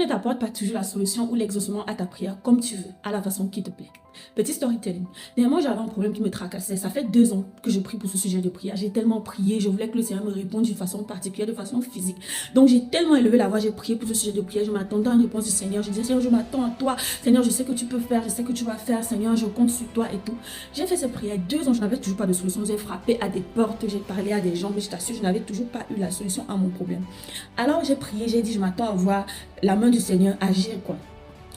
ne t'apporte pas toujours la solution ou l'exaucement à ta prière comme tu veux, à la façon qui te plaît. Petit storytelling. Dernièrement, j'avais un problème qui me tracassait. Ça fait 2 ans que je prie pour ce sujet de prière. J'ai tellement prié, je voulais que le Seigneur me réponde d'une façon particulière, de façon physique. Donc, j'ai tellement élevé la voix, j'ai prié pour ce sujet de prière. Je m'attendais à une réponse du Seigneur. Je disais, Seigneur, je m'attends à toi. Seigneur, je sais que tu peux faire, je sais que tu vas faire. Seigneur, je compte sur toi et tout. J'ai fait cette prière 2 ans, je n'avais toujours pas de solution. J'ai frappé à des portes, j'ai parlé à des gens, mais je t'assure, je n'avais toujours pas eu la solution à mon problème. Alors, j'ai prié, j'ai dit, je m'attends à voir la main du Seigneur agir, quoi.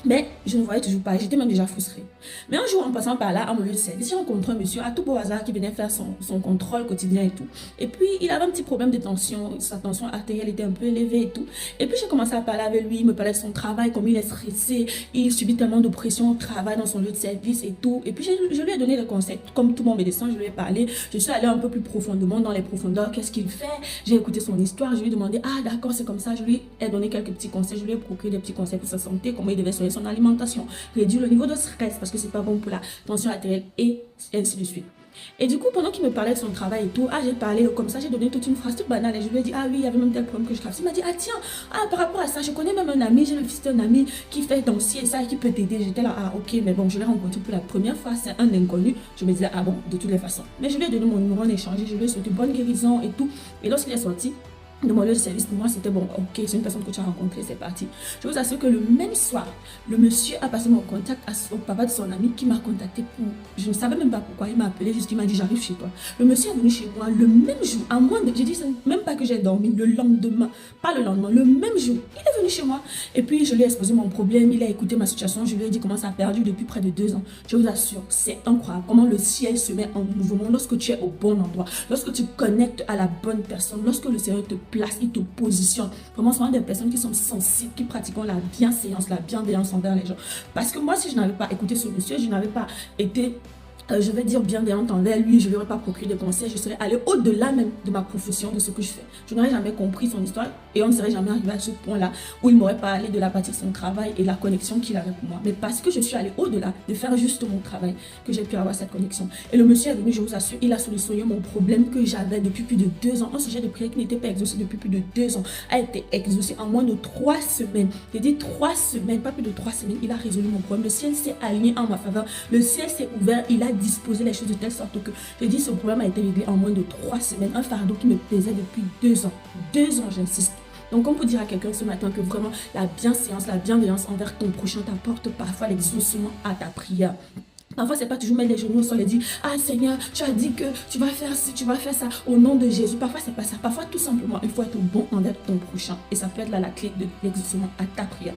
Mais je ne voyais toujours pas, j'étais même déjà frustrée. Mais un jour, en passant par là, à mon lieu de service, j'ai rencontré un monsieur à tout beau hasard qui venait faire son contrôle quotidien et tout. Et puis, il avait un petit problème de tension, sa tension artérielle était un peu élevée et tout. Et puis, j'ai commencé à parler avec lui, il me parlait de son travail, comme il est stressé, il subit tellement de pression au travail dans son lieu de service et tout. Et puis, je lui ai donné des conseils, comme tout mon médecin, je lui ai parlé. Je suis allée un peu plus profondément dans les profondeurs, qu'est-ce qu'il fait. J'ai écouté son histoire, je lui ai demandé, ah d'accord, c'est comme ça. Je lui ai donné quelques petits conseils, je lui ai procuré des petits conseils pour sa santé, comment il devait soigner son alimentation, réduire le niveau de stress parce que c'est pas bon pour la tension artérielle et ainsi de suite. Et du coup, pendant qu'il me parlait de son travail et tout, j'ai parlé comme ça, j'ai donné toute une phrase toute banale et je lui ai dit, ah oui, il y avait même tel problème que je traverse. Il m'a dit, ah tiens, par rapport à ça, je connais même un ami, j'ai le fils d'un ami qui fait dans ci et ça et qui peut t'aider. J'étais là, ah ok, mais bon, je l'ai rencontré pour la première fois, c'est un inconnu. Je me disais, ah bon, de toutes les façons. Mais je lui ai donné mon numéro en échange, je lui ai souhaité bonne guérison et tout. Et lorsqu'il est sorti de mon lieu de service, pour moi c'était bon, ok, c'est une personne que tu as rencontrée, c'est parti. Je vous assure que le même soir, le monsieur a passé mon contact au papa de son ami qui m'a contacté pour, je ne savais même pas pourquoi, il m'a appelé, juste il m'a dit j'arrive chez toi. Le monsieur est venu chez moi le même jour, à moins de, j'ai dit même pas que j'ai dormi, le lendemain, pas le lendemain, le même jour, il est venu chez moi. Et puis je lui ai exposé mon problème, il a écouté ma situation, je lui ai dit comment ça a perdu depuis près de 2 ans. Je vous assure, c'est incroyable comment le ciel se met en mouvement lorsque tu es au bon endroit, lorsque tu connectes à la bonne personne, lorsque le Seigneur te place, il te positionne. Vraiment, ce sont des personnes qui sont sensibles, qui pratiquent la bienséance, la bienveillance envers les gens. Parce que moi, si je n'avais pas écouté ce monsieur, je n'avais pas été je vais dire bienveillante envers lui, je ne lui aurais pas procuré des conseils, je serais allée au-delà même de ma profession, de ce que je fais. Je n'aurais jamais compris son histoire et on ne serait jamais arrivé à ce point-là où il m'aurait parlé de la partie de son travail et la connexion qu'il avait pour moi. Mais parce que je suis allée au-delà de faire juste mon travail, que j'ai pu avoir cette connexion. Et le monsieur est venu, je vous assure, il a solutionné mon problème que j'avais depuis plus de 2 ans. Un sujet de prière qui n'était pas exaucé depuis plus de 2 ans a été exaucé en moins de 3 semaines. J'ai dit 3 semaines, pas plus de 3 semaines, il a résolu mon problème. Le ciel s'est aligné en ma faveur, le ciel s'est ouvert, il a disposer les choses de telle sorte que, je dis, ce problème a été réglé en moins de 3 semaines. Un fardeau qui me pesait depuis 2 ans. 2 ans, j'insiste. Donc, on peut dire à quelqu'un ce matin que vraiment la bienséance, la bienveillance envers ton prochain t'apporte parfois l'exaucement à ta prière. Parfois, c'est pas toujours mettre les genoux au sol et dire, ah Seigneur, tu as dit que tu vas faire ci, tu vas faire ça au nom de Jésus. Parfois, c'est pas ça. Parfois, tout simplement, il faut être bon envers ton prochain. Et ça peut être là la clé de l'exaucement à ta prière.